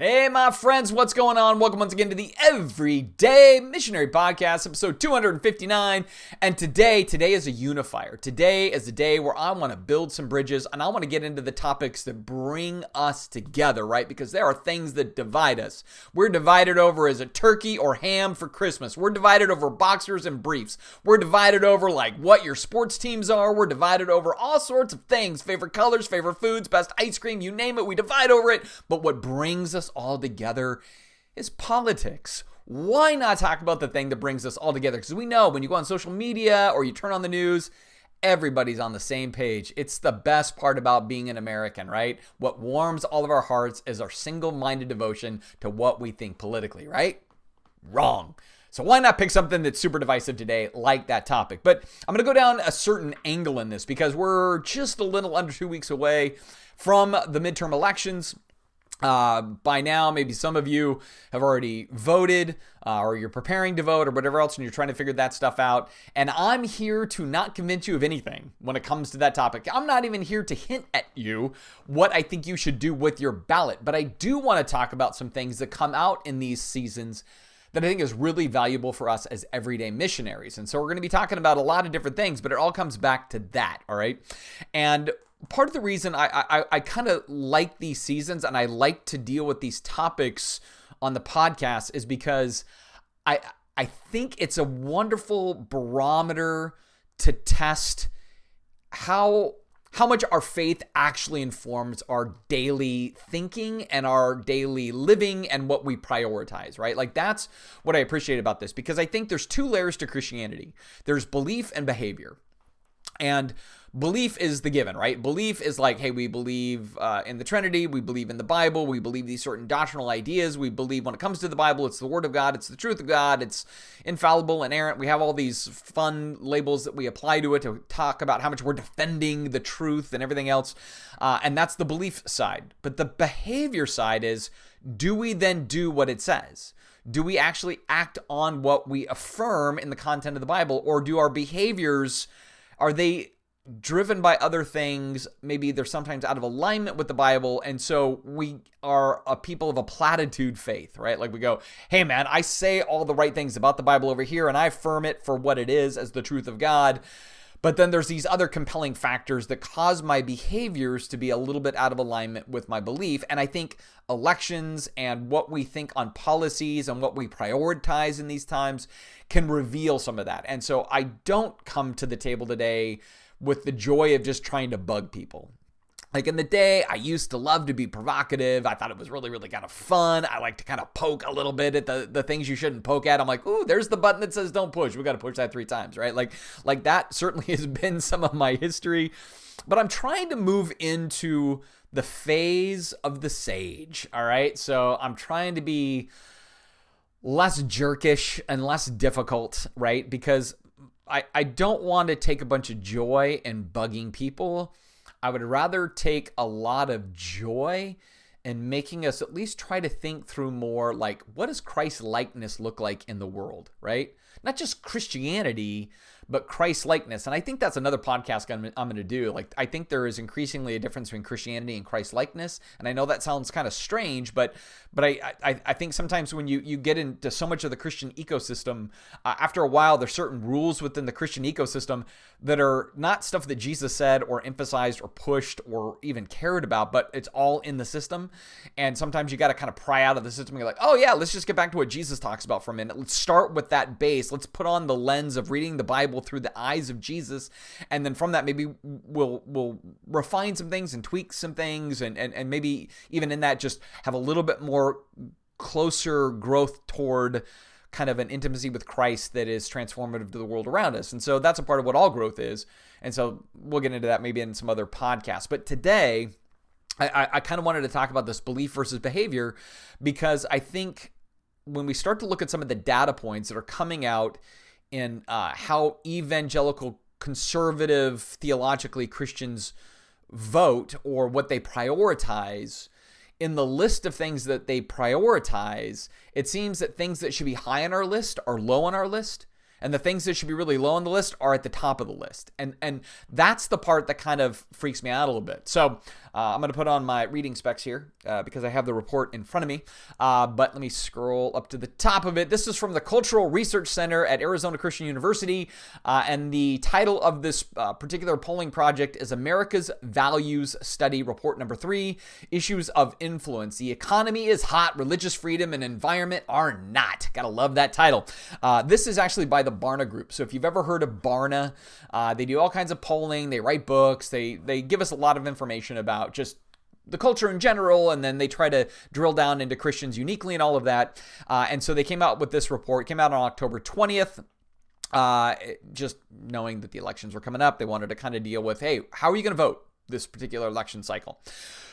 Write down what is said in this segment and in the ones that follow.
Hey, my friends, what's going on? Welcome once again to the Everyday Missionary Podcast, episode 259. And today is a unifier. Today is a day where I want to build some bridges and I want to get into the topics that bring us together, right? Because there are things that divide us. We're divided over is it turkey or ham for Christmas. We're divided over boxers and briefs. We're divided over like what your sports teams are. We're divided over all sorts of things. Favorite colors, favorite foods, best ice cream, you name it. We divide over it. But what brings us all together is politics. Why not talk about the thing that brings us all together? Because we know when you go on social media or you turn on the news, everybody's on the same page. It's the best part about being an American, right? What warms all of our hearts is our single-minded devotion to what we think politically, right? Wrong. So why not pick something that's super divisive today, like that topic? But I'm going to go down a certain angle in this because we're just a little under 2 weeks away from the midterm elections. By now, maybe some of you have already voted or you're preparing to vote or whatever else, and you're trying to figure that stuff out. And I'm here to not convince you of anything when it comes to that topic. I'm not even here to hint at you what I think you should do with your ballot. But I do want to talk about some things that come out in these seasons that I think is really valuable for us as everyday missionaries. And so we're going to be talking about a lot of different things, but it all comes back to that, all right? And part of the reason I kind of like these seasons and I like to deal with these topics on the podcast is because I think it's a wonderful barometer to test how much our faith actually informs our daily thinking and our daily living and what we prioritize, right? Like that's what I appreciate about this, because I think there's two layers to Christianity. There's belief and behavior. And belief is the given, right? Belief is like, hey, we believe in the Trinity. We believe in the Bible. We believe these certain doctrinal ideas. We believe when it comes to the Bible, it's the Word of God. It's the truth of God. It's infallible, inerrant. We have all these fun labels that we apply to it to talk about how much we're defending the truth and everything else. And that's the belief side. But the behavior side is, do we then do what it says? Do we actually act on what we affirm in the content of the Bible? Or do our behaviors, are they driven by other things? Maybe they're sometimes out of alignment with the Bible. And so we are a people of a platitude faith, right? Like we go, hey man, I say all the right things about the Bible over here and I affirm it for what it is as the truth of God. But then there's these other compelling factors that cause my behaviors to be a little bit out of alignment with my belief. And I think elections and what we think on policies and what we prioritize in these times can reveal some of that. And so I don't come to the table today with the joy of just trying to bug people. Like in the day, I used to love to be provocative. I thought it was really, really kind of fun. I like to kind of poke a little bit at the things you shouldn't poke at. I'm like, ooh, there's the button that says don't push. We got to push that 3 times, right? Like that certainly has been some of my history. But I'm trying to move into the phase of the sage, all right? So I'm trying to be less jerkish and less difficult, right? Because I don't want to take a bunch of joy in bugging people. I would rather take a lot of joy in making us at least try to think through more like, what does Christ-likeness look like in the world, right? Not just Christianity, but Christ-likeness. And I think that's another podcast I'm going to do. Like, I think there is increasingly a difference between Christianity and Christ-likeness. And I know that sounds kind of strange, but I think sometimes when you get into so much of the Christian ecosystem, after a while, there's certain rules within the Christian ecosystem that are not stuff that Jesus said or emphasized or pushed or even cared about, but it's all in the system. And sometimes you got to kind of pry out of the system and be like, oh yeah, let's just get back to what Jesus talks about for a minute. Let's start with that base. Let's put on the lens of reading the Bible through the eyes of Jesus. And then from that, maybe we'll refine some things and tweak some things. And maybe even in that, just have a little bit more closer growth toward kind of an intimacy with Christ that is transformative to the world around us. And so that's a part of what all growth is. And so we'll get into that maybe in some other podcasts. But today, I kind of wanted to talk about this belief versus behavior, because I think when we start to look at some of the data points that are coming out in how evangelical, conservative, theologically Christians vote or what they prioritize, in the list of things that they prioritize, it seems that things that should be high on our list are low on our list. And the things that should be really low on the list are at the top of the list. And that's the part that kind of freaks me out a little bit. So I'm going to put on my reading specs here because I have the report in front of me. But let me scroll up to the top of it. This is from the Cultural Research Center at Arizona Christian University. And the title of this particular polling project is America's Values Study Report number 3, Issues of Influence. The economy is hot, religious freedom and environment are not. Gotta love that title. This is actually by the Barna Group. So if you've ever heard of Barna, they do all kinds of polling. They write books. They give us a lot of information about just the culture in general, and then they try to drill down into Christians uniquely and all of that. And so they came out with this report. It came out on October 20th. Just knowing that the elections were coming up, they wanted to kind of deal with, hey, how are you going to vote this particular election cycle?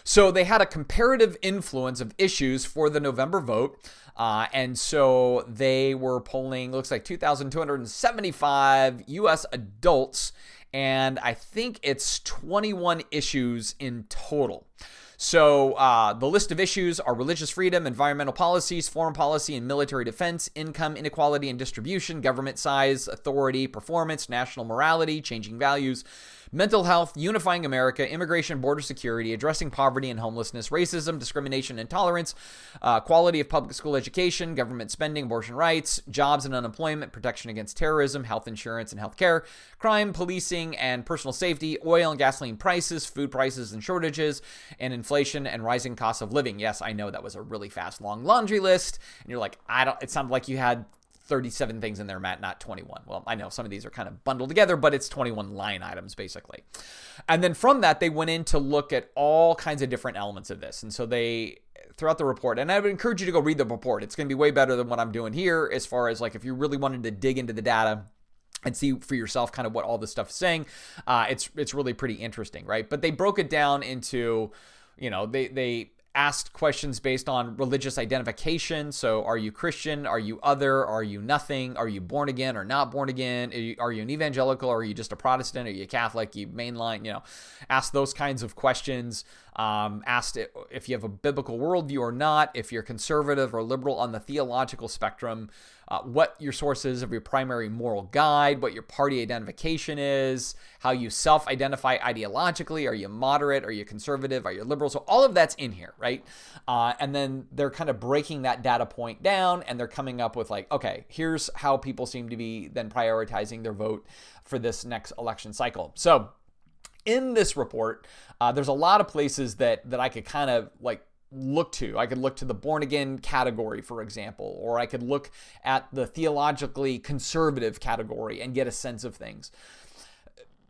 So they had a comparative influence of issues for the November vote. And so they were polling, looks like 2,275 U.S. adults, and I think it's 21 issues in total. So the list of issues are religious freedom, environmental policies, foreign policy and military defense, income inequality and distribution, government size, authority, performance, national morality, changing values, mental health, unifying America, immigration, border security, addressing poverty and homelessness, racism, discrimination, intolerance, quality of public school education, government spending, abortion rights, jobs and unemployment, protection against terrorism, health insurance and health care, crime, policing and personal safety, oil and gasoline prices, food prices and shortages, and inflation and rising costs of living. Yes, I know that was a really fast, long laundry list. And you're like, it sounded like you had 37 things in there, Matt, not 21. Well, I know some of these are kind of bundled together, but it's 21 line items basically. And then from that, they went in to look at all kinds of different elements of this. And so they, throughout the report, and I would encourage you to go read the report. It's going to be way better than what I'm doing here as far as like if you really wanted to dig into the data and see for yourself kind of what all this stuff is saying. It's really pretty interesting, right? But they broke it down into, they asked questions based on religious identification. So are you Christian? Are you other? Are you nothing? Are you born again or not born again? Are you an evangelical? Or are you just a Protestant? Are you a Catholic? You mainline, ask those kinds of questions. Asked if you have a biblical worldview or not, if you're conservative or liberal on the theological spectrum, what your source is of your primary moral guide, what your party identification is, how you self-identify ideologically. Are you moderate? Are you conservative? Are you liberal? So all of that's in here, right? And then they're kind of breaking that data point down, and they're coming up with like, okay, here's how people seem to be then prioritizing their vote for this next election cycle. So in this report, there's a lot of places that I could kind of like look to. I could look to the born again category, for example, or I could look at the theologically conservative category and get a sense of things.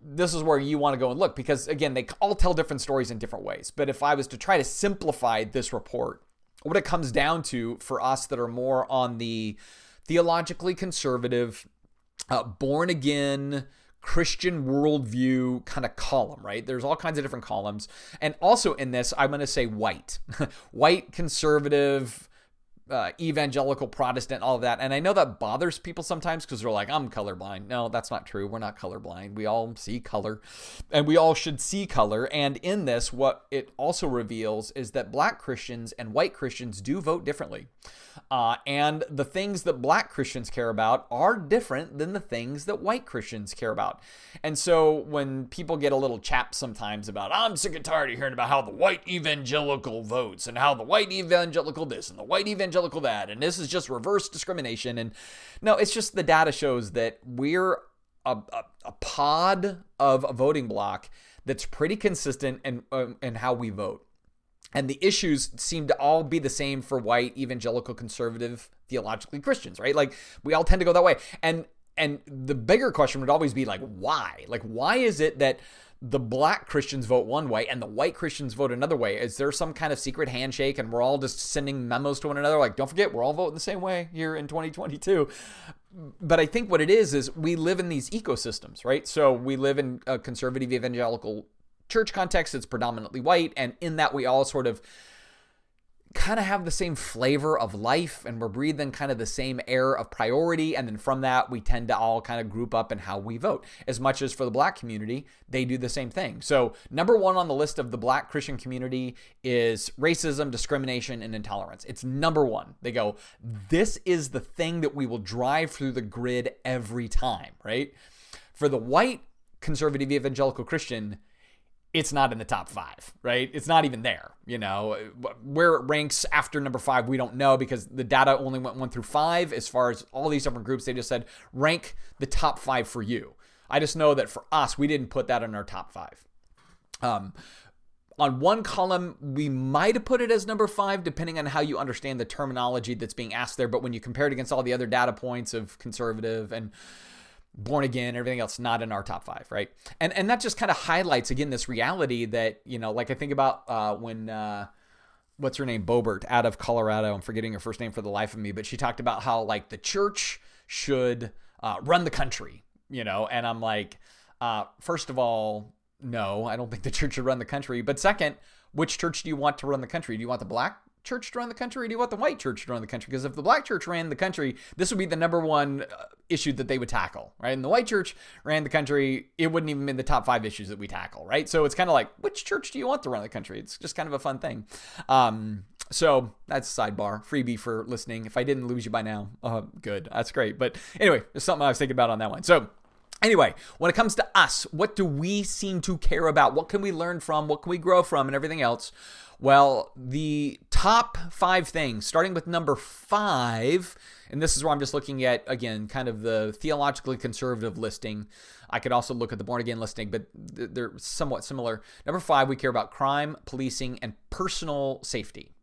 This is where you want to go and look because, again, they all tell different stories in different ways. But if I was to try to simplify this report, what it comes down to for us that are more on the theologically conservative, born again, Christian worldview kind of column, right? There's all kinds of different columns. And also in this, I'm going to say white, white, conservative, evangelical, Protestant, all of that. And I know that bothers people sometimes because they're like, I'm colorblind. No, that's not true. We're not colorblind. We all see color and we all should see color. And in this, what it also reveals is that Black Christians and white Christians do vote differently. And the things that Black Christians care about are different than the things that white Christians care about. And so when people get a little chapped sometimes about, I'm sick and tired of hearing about how the white evangelical votes and how the white evangelical this and the white evangelical that, and this is just reverse discrimination. And no, it's just the data shows that we're a pod of a voting block that's pretty consistent in how we vote. And the issues seem to all be the same for white, evangelical, conservative, theologically Christians, right? Like we all tend to go that way. And the bigger question would always be like, why? Like, why is it that the Black Christians vote one way and the white Christians vote another way? Is there some kind of secret handshake and we're all just sending memos to one another? Like, don't forget, we're all voting the same way here in 2022. But I think what it is we live in these ecosystems, right? So we live in a conservative evangelical church context that's predominantly white, and in that we all sort of kind of have the same flavor of life, and we're breathing kind of the same air of priority. And then from that, we tend to all kind of group up in how we vote. As much as for the Black community, they do the same thing. So number one on the list of the Black Christian community is racism, discrimination, and intolerance. It's number one. They go, this is the thing that we will drive through the grid every time, right? For the white conservative evangelical Christian, it's not in the top 5, right? It's not even there. Where it ranks after number 5, we don't know, because the data only went 1 through 5. As far as all these different groups, they just said, rank the top 5 for you. I just know that for us, we didn't put that in our top 5. On one column, we might have put it as number 5, depending on how you understand the terminology that's being asked there. But when you compare it against all the other data points of conservative and born again, everything else, not in our top 5, right? And that just kind of highlights, again, this reality that, like I think about when, what's her name? Boebert out of Colorado. I'm forgetting her first name for the life of me, but she talked about how like the church should run the country, and I'm like, first of all, no, I don't think the church should run the country. But second, which church do you want to run the country? Do you want the Black church to run the country, or do you want the white church to run the country? Because if the Black church ran the country, this would be the number one issue that they would tackle, right? And the white church ran the country, it wouldn't even be in the top 5 issues that we tackle, right? So it's kind of like, which church do you want to run the country? It's just kind of a fun thing. So that's a sidebar, freebie for listening. If I didn't lose you by now, good, that's great. But anyway, there's something I was thinking about on that one. So anyway, when it comes to us, what do we seem to care about? What can we learn from? What can we grow from, and everything else? Well, the top 5 things, starting with number 5, and this is where I'm just looking at, again, kind of the theologically conservative listing. I could also look at the born again listing, but they're somewhat similar. Number 5, we care about crime, policing, and personal safety.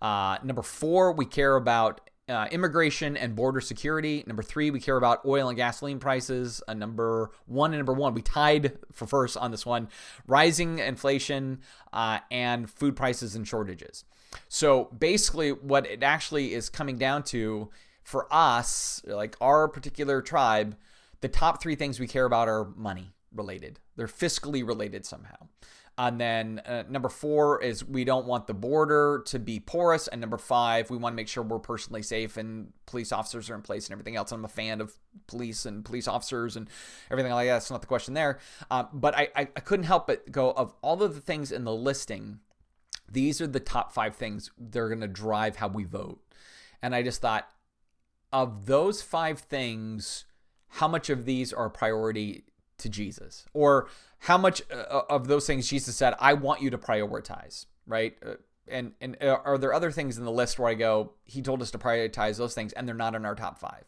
Number 4, we care about immigration and border security. Number 3, we care about oil and gasoline prices. Number 1, we tied for first on this one, rising inflation and food prices and shortages. So basically what it actually is coming down to for us, like our particular tribe, the top 3 things we care about are money related. They're fiscally related somehow. And then number 4 is we don't want the border to be porous. And number 5, we want to make sure we're personally safe and police officers are in place and everything else. I'm a fan of police and police officers and everything like that. That's not the question there. But I couldn't help but go, of all of the things in the listing, these are the top 5 things they're going to drive how we vote. And I just thought, of those 5 things, how much of these are a priority to Jesus? Or how much of those things Jesus said, I want you to prioritize, right? And are there other things in the list where I go, he told us to prioritize those things and they're not in our top 5,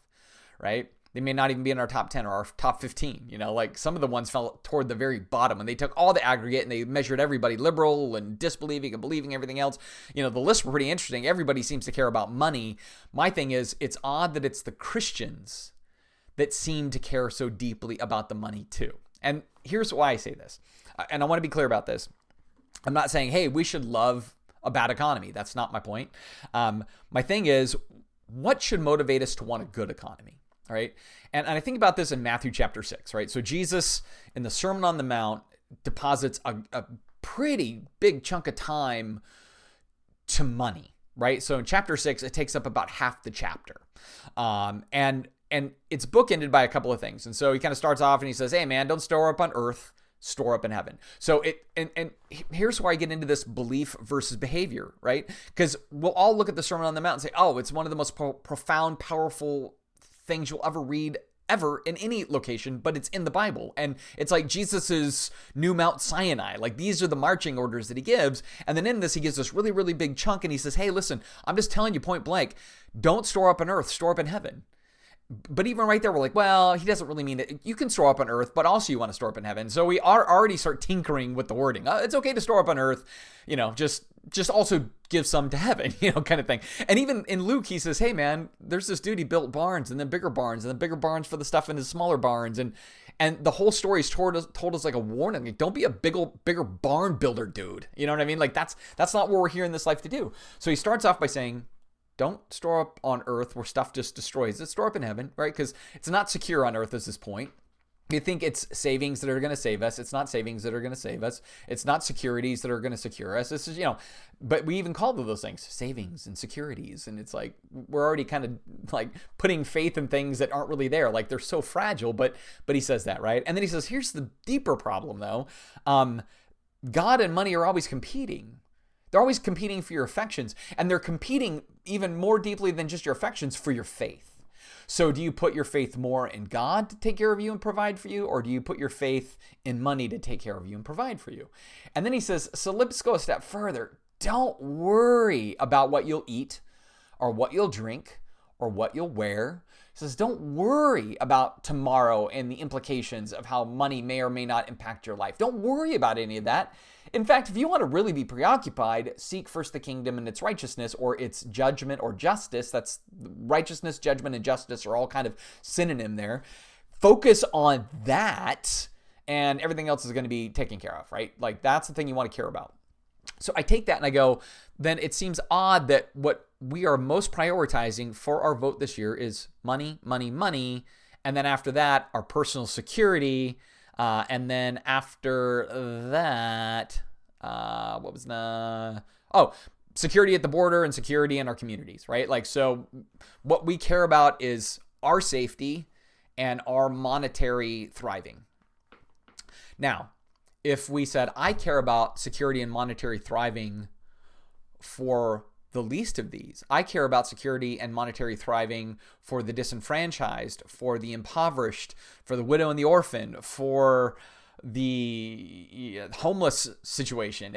right? They may not even be in our top 10 or our top 15, like some of the ones fell toward the very bottom, and they took all the aggregate and they measured everybody, liberal and disbelieving and believing, everything else. The lists were pretty interesting. Everybody seems to care about money. My thing is, it's odd that it's the Christians that seem to care so deeply about the money too. And here's why I say this. And I want to be clear about this. I'm not saying, hey, we should love a bad economy. That's not my point. My thing is, what should motivate us to want a good economy? All right. And I think about this in Matthew chapter 6, right? So Jesus in the Sermon on the Mount deposits a pretty big chunk of time to money, right? So in chapter 6, it takes up about half the chapter. And it's bookended by a couple of things. And so he kind of starts off and he says, hey man, don't store up on earth, store up in heaven. So and here's where I get into this belief versus behavior, right? Because we'll all look at the Sermon on the Mount and say, oh, it's one of the most profound, powerful things you'll ever read ever in any location, but it's in the Bible. And it's like Jesus's new Mount Sinai. Like, these are the marching orders that he gives. And then in this, he gives this really, really big chunk and he says, hey, listen, I'm just telling you point blank, don't store up on earth, store up in heaven. But even right there, we're like, well, he doesn't really mean it. You can store up on earth, but also you want to store up in heaven. So we are already start tinkering with the wording. It's okay to store up on earth, just also give some to heaven, kind of thing. And even in Luke, he says, hey man, there's this dude, he built barns and then bigger barns and then bigger barns for the stuff in his smaller barns. And the whole story is told us like a warning. Like, don't be a bigger barn builder, dude. You know what I mean? Like, that's not what we're here in this life to do. So he starts off by saying, don't store up on earth where stuff just destroys it. Store up in heaven, right? Because it's not secure on earth is his point. You think it's savings that are going to save us. It's not savings that are going to save us. It's not securities that are going to secure us. This is, but we even call those things savings and securities. And it's like, we're already kind of like putting faith in things that aren't really there. Like they're so fragile, but he says that, right? And then he says, here's the deeper problem though. God and money are always competing. They're always competing for your affections, and they're competing even more deeply than just your affections for your faith. So do you put your faith more in God to take care of you and provide for you, or do you put your faith in money to take care of you and provide for you? And then he says, so let's go a step further. Don't worry about what you'll eat or what you'll drink or what you'll wear. He says, don't worry about tomorrow and the implications of how money may or may not impact your life. Don't worry about any of that. In fact, if you want to really be preoccupied, seek first the kingdom and its righteousness, or its judgment or justice. That's righteousness, judgment, and justice are all kind of synonym there. Focus on that, and everything else is going to be taken care of, right? Like that's the thing you want to care about. So I take that and I go, then it seems odd that what we are most prioritizing for our vote this year is money, money, money. And then after that, our personal security. And then after that, security at the border and security in our communities, right? Like, so what we care about is our safety and our monetary thriving. Now, if we said, I care about security and monetary thriving for the least of these, I care about security and monetary thriving for the disenfranchised, for the impoverished, for the widow and the orphan, for the homeless situation.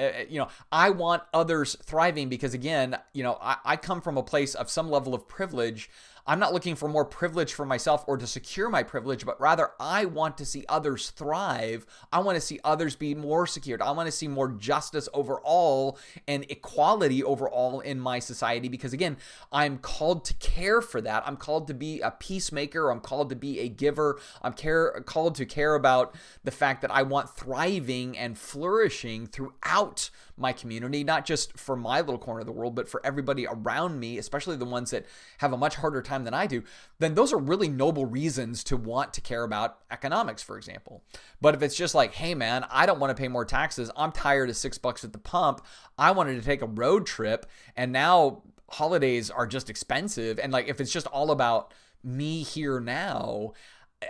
I want others thriving because, again, I come from a place of some level of privilege. I'm not looking for more privilege for myself or to secure my privilege, but rather I want to see others thrive. I want to see others be more secured. I want to see more justice overall and equality overall in my society because, again, I'm called to care for that. I'm called to be a peacemaker. I'm called to be a giver. I'm called to care about the fact that I want thriving and flourishing throughout my community, not just for my little corner of the world, but for everybody around me, especially the ones that have a much harder time than I do. Then those are really noble reasons to want to care about economics, for example. But if it's just like, hey man, I don't want to pay more taxes. I'm tired of $6 at the pump. I wanted to take a road trip and now holidays are just expensive. And like, if it's just all about me here now,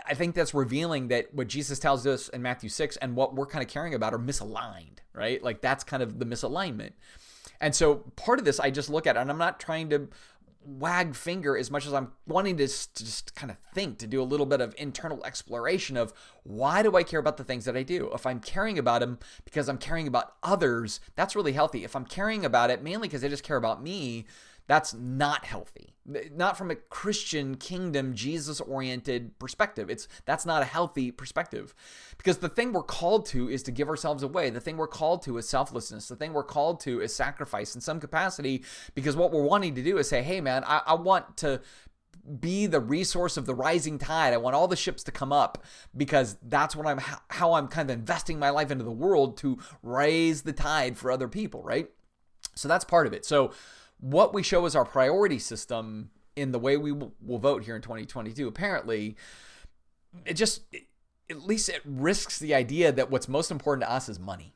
I think that's revealing that what Jesus tells us in Matthew 6 and what we're kind of caring about are misaligned, right? Like that's kind of the misalignment. And so part of this, I just look at, and I'm not trying to wag finger as much as I'm wanting to just kind of think, to do a little bit of internal exploration of why do I care about the things that I do? If I'm caring about them because I'm caring about others, that's really healthy. If I'm caring about it mainly because I just care about me, that's not healthy. Not from a Christian kingdom, Jesus-oriented perspective. That's not a healthy perspective. Because the thing we're called to is to give ourselves away. The thing we're called to is selflessness. The thing we're called to is sacrifice in some capacity, because what we're wanting to do is say, hey man, I want to be the resource of the rising tide. I want all the ships to come up because that's what how I'm kind of investing my life into the world to raise the tide for other people, right? So that's part of it. So what we show as our priority system in the way we will vote here in 2022, apparently, at least it risks the idea that what's most important to us is money,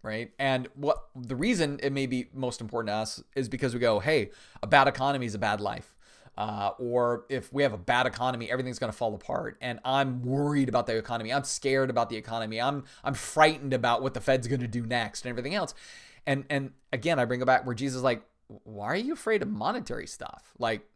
right? And what the reason it may be most important to us is because we go, hey, a bad economy is a bad life. Or if we have a bad economy, everything's going to fall apart. And I'm worried about the economy. I'm scared about the economy. I'm frightened about what the Fed's going to do next and everything else. And again, I bring it back where Jesus is like, why are you afraid of monetary stuff? Like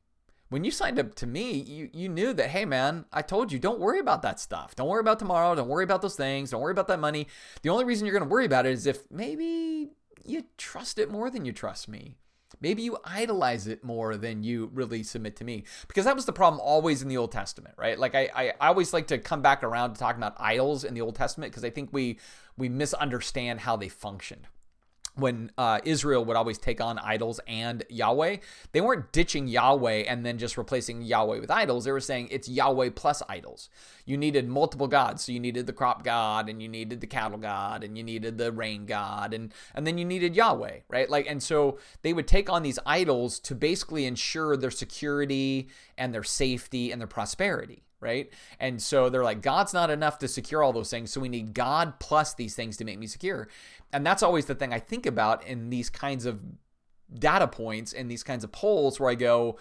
when you signed up to me, you knew that, hey man, I told you, don't worry about that stuff. Don't worry about tomorrow. Don't worry about those things. Don't worry about that money. The only reason you're going to worry about it is if maybe you trust it more than you trust me. Maybe you idolize it more than you really submit to me. Because that was the problem always in the Old Testament, right? Like I always like to come back around to talking about idols in the Old Testament because I think we misunderstand how they functioned. When Israel would always take on idols and Yahweh, they weren't ditching Yahweh and then just replacing Yahweh with idols. They were saying it's Yahweh plus idols. You needed multiple gods. So you needed the crop god, and you needed the cattle god, and you needed the rain god, and then you needed Yahweh, right? And so they would take on these idols to basically ensure their security and their safety and their prosperity. right? And so they're like, God's not enough to secure all those things, so we need God plus these things to make me secure. And that's always the thing I think about in these kinds of data points and these kinds of polls where I go,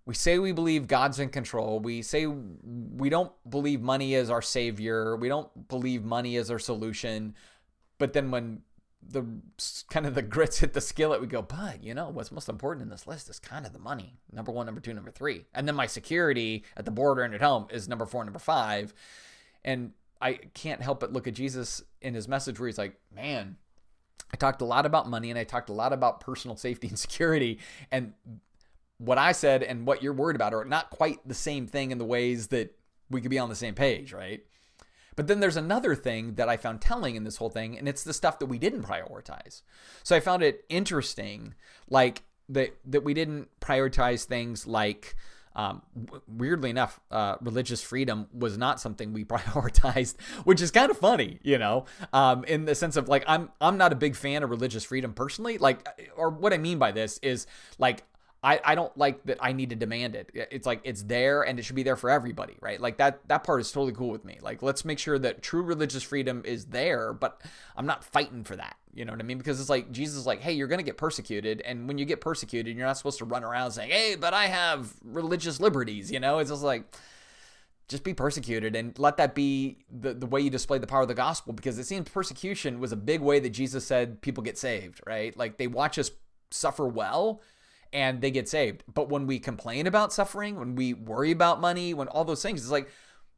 we say we believe God's in control. We say we don't believe money is our savior. We don't believe money is our solution. But then when the kind of the grits hit the skillet, we go, but what's most important in this list is kind of the money. Number 1, number 2, number 3. And then my security at the border and at home is number 4, number 5. And I can't help but look at Jesus in his message where he's like, man, I talked a lot about money and I talked a lot about personal safety and security. And what I said and what you're worried about are not quite the same thing in the ways that we could be on the same page, right? But then there's another thing that I found telling in this whole thing, and it's the stuff that we didn't prioritize. So I found it interesting, like that we didn't prioritize things like, weirdly enough, religious freedom was not something we prioritized, which is kind of funny, in the sense of like, I'm not a big fan of religious freedom personally. Like, or what I mean by this is like, I don't like that I need to demand it. It's like, it's there and it should be there for everybody, right? Like that part is totally cool with me. Like, let's make sure that true religious freedom is there, but I'm not fighting for that. You know what I mean? Because it's like, Jesus is like, hey, you're going to get persecuted. And when you get persecuted, you're not supposed to run around saying, hey, but I have religious liberties, It's just like, just be persecuted and let that be the way you display the power of the gospel, because it seems persecution was a big way that Jesus said people get saved, right? Like they watch us suffer well and they get saved. But when we complain about suffering, when we worry about money, when all those things, it's like,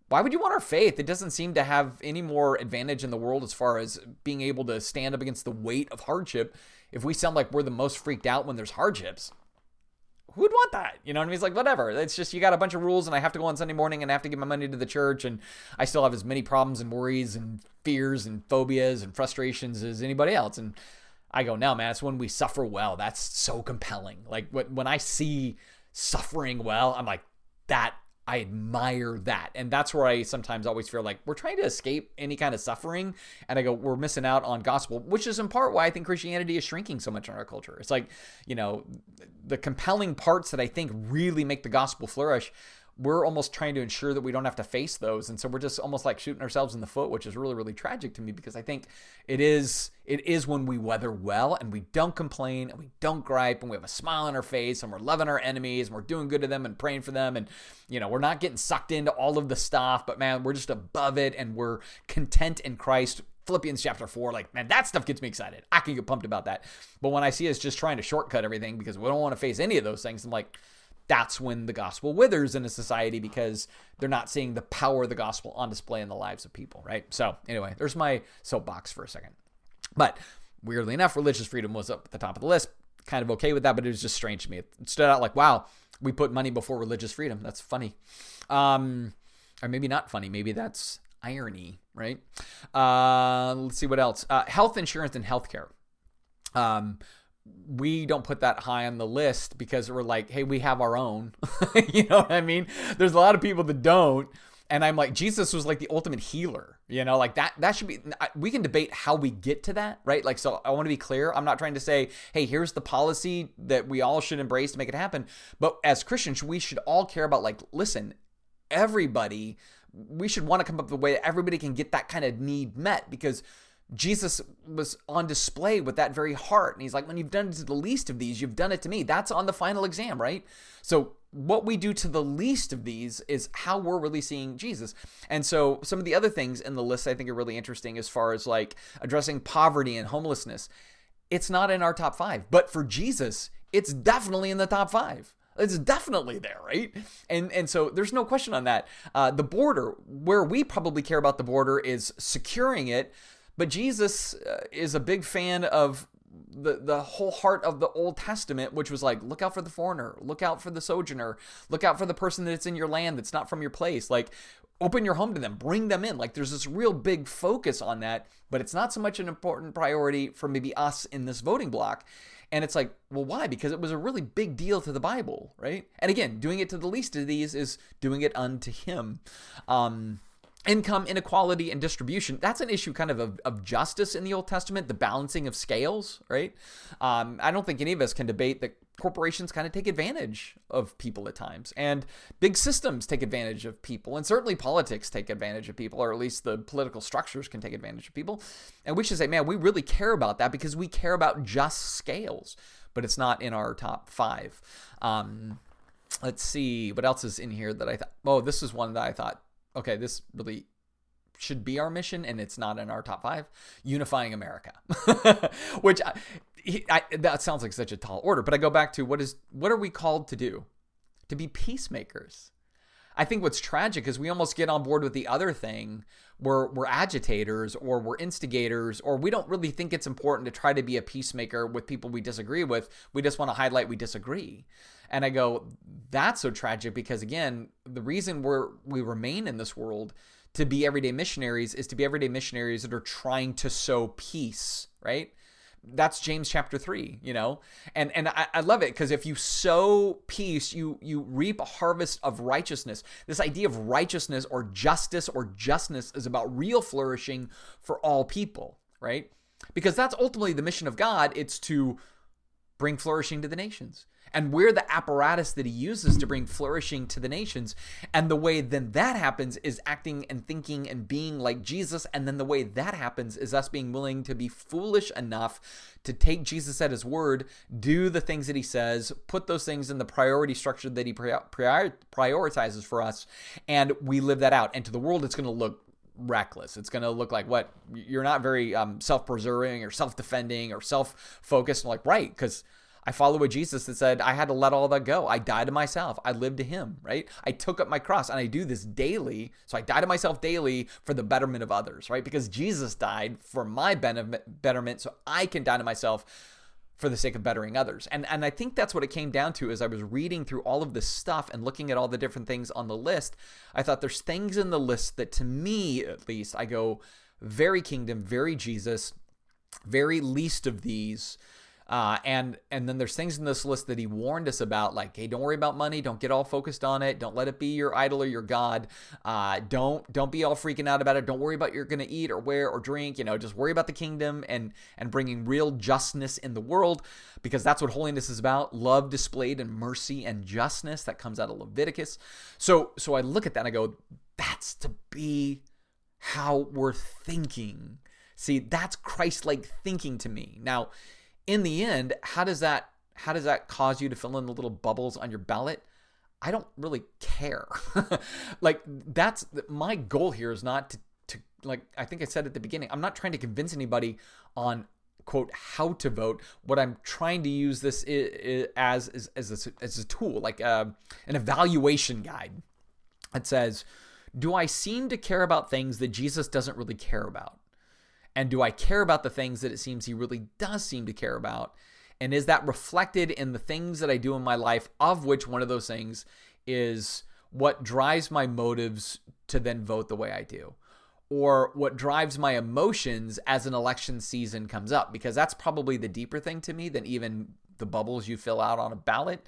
why would you want our faith? It doesn't seem to have any more advantage in the world as far as being able to stand up against the weight of hardship. If we sound like we're the most freaked out when there's hardships, who would want that? You know what I mean? It's like, whatever. It's just, you got a bunch of rules and I have to go on Sunday morning and I have to give my money to the church and I still have as many problems and worries and fears and phobias and frustrations as anybody else. And I go, no, man, it's when we suffer well. That's so compelling. Like when I see suffering well, I'm like, I admire that. And that's where I sometimes always feel like we're trying to escape any kind of suffering. And I go, we're missing out on gospel, which is in part why I think Christianity is shrinking so much in our culture. It's like, the compelling parts that I think really make the gospel flourish, we're almost trying to ensure that we don't have to face those. And so we're just almost like shooting ourselves in the foot, which is really, really tragic to me, because I think it is when we weather well and we don't complain and we don't gripe and we have a smile on our face and we're loving our enemies and we're doing good to them and praying for them. And, we're not getting sucked into all of the stuff, but man, we're just above it and we're content in Christ. Philippians chapter 4, like, man, that stuff gets me excited. I can get pumped about that. But when I see us just trying to shortcut everything because we don't want to face any of those things, I'm like, that's when the gospel withers in a society, because they're not seeing the power of the gospel on display in the lives of people, right? So anyway, there's my soapbox for a second. But weirdly enough, religious freedom was up at the top of the list. Kind of okay with that, but it was just strange to me. It stood out like, wow, we put money before religious freedom. That's funny. Or maybe not funny. Maybe that's irony, right? Let's see what else. Health insurance and healthcare. We don't put that high on the list because we're like, hey, we have our own. You know what I mean? There's a lot of people that don't. And I'm like, Jesus was like the ultimate healer, like that should be, we can debate how we get to that, right? Like, so I want to be clear. I'm not trying to say, hey, here's the policy that we all should embrace to make it happen. But as Christians, we should all care about, like, listen, everybody, we should want to come up with a way that everybody can get that kind of need met, because Jesus was on display with that very heart. And he's like, when you've done it to the least of these, you've done it to me. That's on the final exam, right? So what we do to the least of these is how we're really seeing Jesus. And so some of the other things in the list I think are really interesting as far as like addressing poverty and homelessness. It's not in our top 5, but for Jesus, it's definitely in the top 5. It's definitely there, right? And so there's no question on that. The border, where we probably care about the border, is securing it. But Jesus is a big fan of the whole heart of the Old Testament, which was like, look out for the foreigner, look out for the sojourner, look out for the person that's in your land that's not from your place. Like, open your home to them, bring them in. Like, there's this real big focus on that, but it's not so much an important priority for maybe us in this voting block. And it's like, well, why? Because it was a really big deal to the Bible, right? And again, doing it to the least of these is doing it unto him. Income inequality and distribution, that's an issue kind of justice in the Old Testament, the balancing of scales, right? I don't think any of us can debate that corporations kind of take advantage of people at times, and big systems take advantage of people, and certainly politics take advantage of people, or at least the political structures can take advantage of people. And we should say, man, we really care about that because we care about just scales, but it's not in our top 5. Let's see what else is in here that I thought, oh, this is one that I thought, okay, this really should be our mission, and it's not in our top 5. Unifying America, which that sounds like such a tall order, but I go back to what are we called to do? To be peacemakers. I think what's tragic is we almost get on board with the other thing. We're agitators, or we're instigators, or we don't really think it's important to try to be a peacemaker with people we disagree with. We just want to highlight we disagree. And I go, that's so tragic, because again, the reason we remain in this world to be everyday missionaries is to be everyday missionaries that are trying to sow peace, right? That's James chapter 3, and I love it, because if you sow peace, you reap a harvest of righteousness. This idea of righteousness or justness is about real flourishing for all people, right? Because that's ultimately the mission of God. It's to bring flourishing to the nations. And we're the apparatus that he uses to bring flourishing to the nations. And the way then that happens is acting and thinking and being like Jesus. And then the way that happens is us being willing to be foolish enough to take Jesus at his word, do the things that he says, put those things in the priority structure that he prioritizes for us, and we live that out. And to the world, it's going to look reckless. It's going to look like, what? You're not very self-preserving or self-defending or self-focused. Like, right, because I follow a Jesus that said, I had to let all that go. I died to myself. I lived to him, right? I took up my cross, and I do this daily. So I die to myself daily for the betterment of others, right? Because Jesus died for my betterment, so I can die to myself for the sake of bettering others. And I think that's what it came down to. As I was reading through all of this stuff and looking at all the different things on the list, I thought there's things in the list that, to me at least, I go, very kingdom, very Jesus, very least of these. And then there's things in this list that he warned us about, like, hey, don't worry about money. Don't get all focused on it. Don't let it be your idol or your God. Don't be all freaking out about it. Don't worry about what you're going to eat or wear or drink. Just worry about the kingdom and bringing real justness in the world, because that's what holiness is about. Love displayed in mercy and justness. That comes out of Leviticus. So I look at that and I go, that's to be how we're thinking. See, that's Christ-like thinking to me. Now, in the end, how does that cause you to fill in the little bubbles on your ballot? I don't really care. Like, that's my goal here, is not to like, I think I said at the beginning, I'm not trying to convince anybody on, quote, how to vote. What I'm trying to use this as a tool, like an evaluation guide. It says, do I seem to care about things that Jesus doesn't really care about? And do I care about the things that it seems he really does seem to care about? And is that reflected in the things that I do in my life, of which one of those things is what drives my motives to then vote the way I do? Or what drives my emotions as an election season comes up? Because that's probably the deeper thing to me than even the bubbles you fill out on a ballot.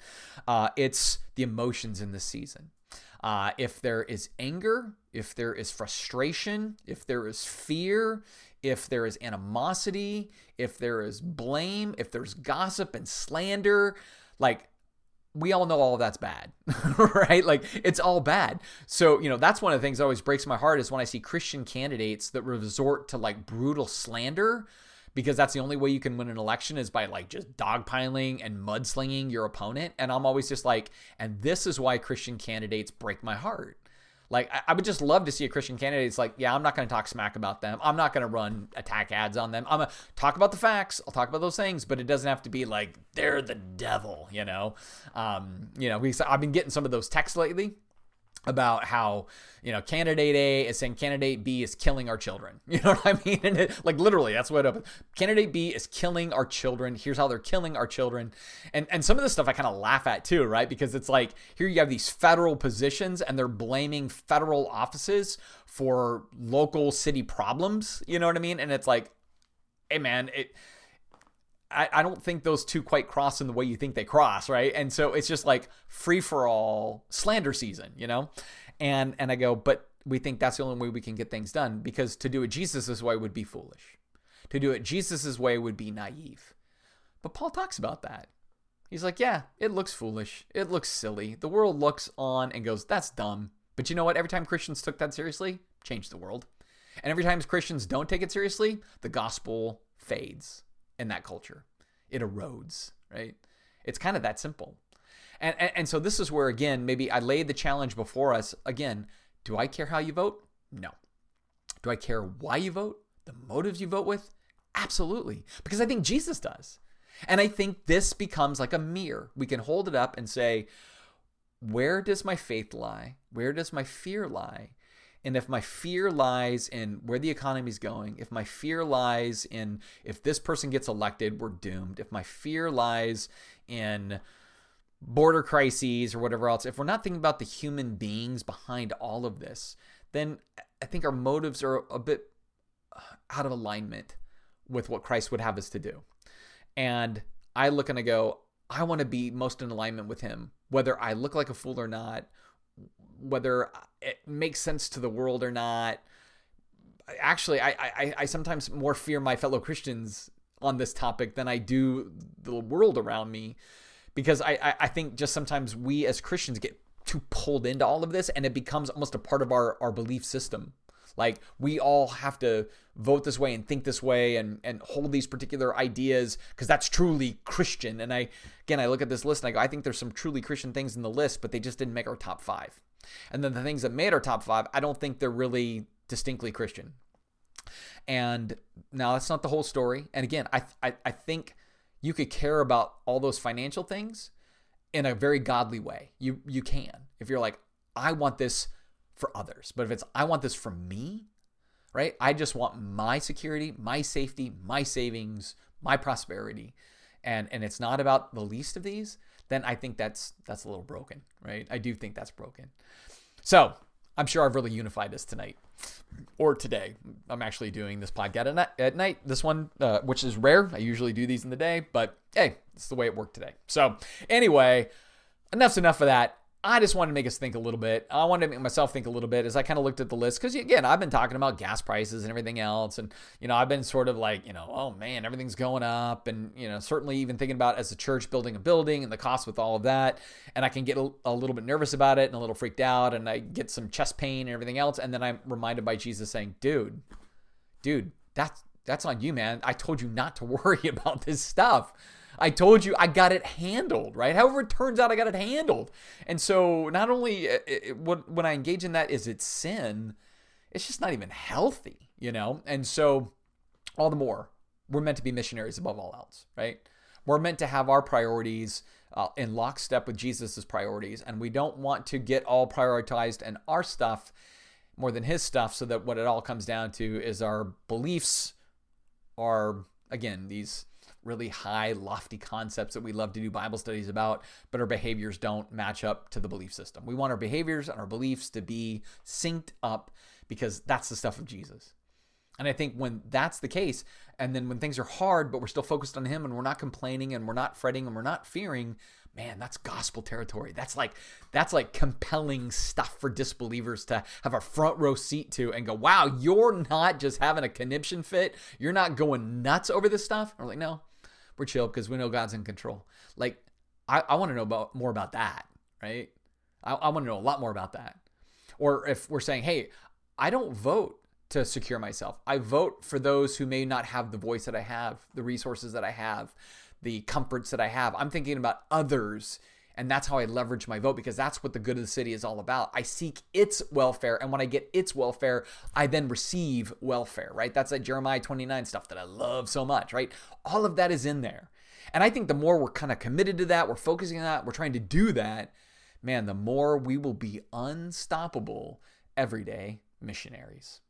It's the emotions in this season. If there is anger, if there is frustration, if there is fear, if there is animosity, if there is blame, if there's gossip and slander, like, we all know all of that's bad, right? Like, it's all bad. So, that's one of the things that always breaks my heart, is when I see Christian candidates that resort to like brutal slander, because that's the only way you can win an election, is by like just dogpiling and mudslinging your opponent. And I'm always just like, and this is why Christian candidates break my heart. Like, I would just love to see a Christian candidate. It's like, yeah, I'm not going to talk smack about them. I'm not going to run attack ads on them. I'm going to talk about the facts. I'll talk about those things, but it doesn't have to be like, they're the devil, I've been getting some of those texts lately about how, candidate A is saying candidate B is killing our children. You know what I mean? And like, literally, that's what happened. Candidate B is killing our children. Here's how they're killing our children. And some of this stuff I kind of laugh at too, right? Because it's like, here you have these federal positions and they're blaming federal offices for local city problems. You know what I mean? And it's like, hey man, I don't think those two quite cross in the way you think they cross, right? And so it's just like free-for-all slander season, And I go, but we think that's the only way we can get things done, because to do it Jesus' way would be foolish. To do it Jesus' way would be naive. But Paul talks about that. He's like, yeah, it looks foolish. It looks silly. The world looks on and goes, that's dumb. But you know what? Every time Christians took that seriously, changed the world. And every time Christians don't take it seriously, the gospel fades in that culture. It erodes, right? It's kind of that simple. And so this is where, again, maybe I laid the challenge before us. Again, do I care how you vote? No. Do I care why you vote? The motives you vote with? Absolutely. Because I think Jesus does. And I think this becomes like a mirror. We can hold it up and say, where does my faith lie? Where does my fear lie? And if my fear lies in where the economy is going, if my fear lies in if this person gets elected, we're doomed. If my fear lies in border crises or whatever else, if we're not thinking about the human beings behind all of this, then I think our motives are a bit out of alignment with what Christ would have us to do. And I look and I go, I want to be most in alignment with him, whether I look like a fool or not, whether it makes sense to the world or not. Actually, I sometimes more fear my fellow Christians on this topic than I do the world around me, because I think just sometimes we as Christians get too pulled into all of this, and it becomes almost a part of our belief system. Like, we all have to vote this way and think this way and hold these particular ideas because that's truly Christian. And I look at this list and I go, I think there's some truly Christian things in the list, but they just didn't make our top 5. And then the things that made our top 5, I don't think they're really distinctly Christian. And now that's not the whole story. And again, I think you could care about all those financial things in a very godly way. You can. If you're like, I want this for others. But if it's, I want this for me, right? I just want my security, my safety, my savings, my prosperity. And it's not about the least of these, then I think that's a little broken, right? I do think that's broken. So I'm sure I've really unified this tonight or today. I'm actually doing this podcast at night. This one, which is rare. I usually do these in the day, but hey, it's the way it worked today. So anyway, enough's enough of that. I just wanted to make us think a little bit. I wanted to make myself think a little bit as I kind of looked at the list. Because, again, I've been talking about gas prices and everything else. And, I've been sort of like, oh, man, everything's going up. And, certainly even thinking about as a church building a building and the cost with all of that. And I can get a little bit nervous about it and a little freaked out. And I get some chest pain and everything else. And then I'm reminded by Jesus saying, dude, that's on you, man. I told you not to worry about this stuff. I told you I got it handled, right? However, it turns out I got it handled. And so not only when I engage in that is it sin, it's just not even healthy, And so all the more, we're meant to be missionaries above all else, right? We're meant to have our priorities in lockstep with Jesus's priorities. And we don't want to get all prioritized in our stuff more than his stuff, so that what it all comes down to is our beliefs are, again, these really high, lofty concepts that we love to do Bible studies about, but our behaviors don't match up to the belief system. We want our behaviors and our beliefs to be synced up because that's the stuff of Jesus. And I think when that's the case, and then when things are hard, but we're still focused on him and we're not complaining and we're not fretting and we're not fearing, man, that's gospel territory. That's like compelling stuff for disbelievers to have a front row seat to and go, wow, you're not just having a conniption fit. You're not going nuts over this stuff. And we're like, no, we're chill because we know God's in control. Like, I want to know more about that, right? I want to know a lot more about that. Or if we're saying, hey, I don't vote to secure myself. I vote for those who may not have the voice that I have, the resources that I have, the comforts that I have. I'm thinking about others, and that's how I leverage my vote, because that's what the good of the city is all about. I seek its welfare, and when I get its welfare, I then receive welfare, right? That's that Jeremiah 29 stuff that I love so much, right? All of that is in there. And I think the more we're kind of committed to that, we're focusing on that, we're trying to do that, man, the more we will be unstoppable everyday missionaries.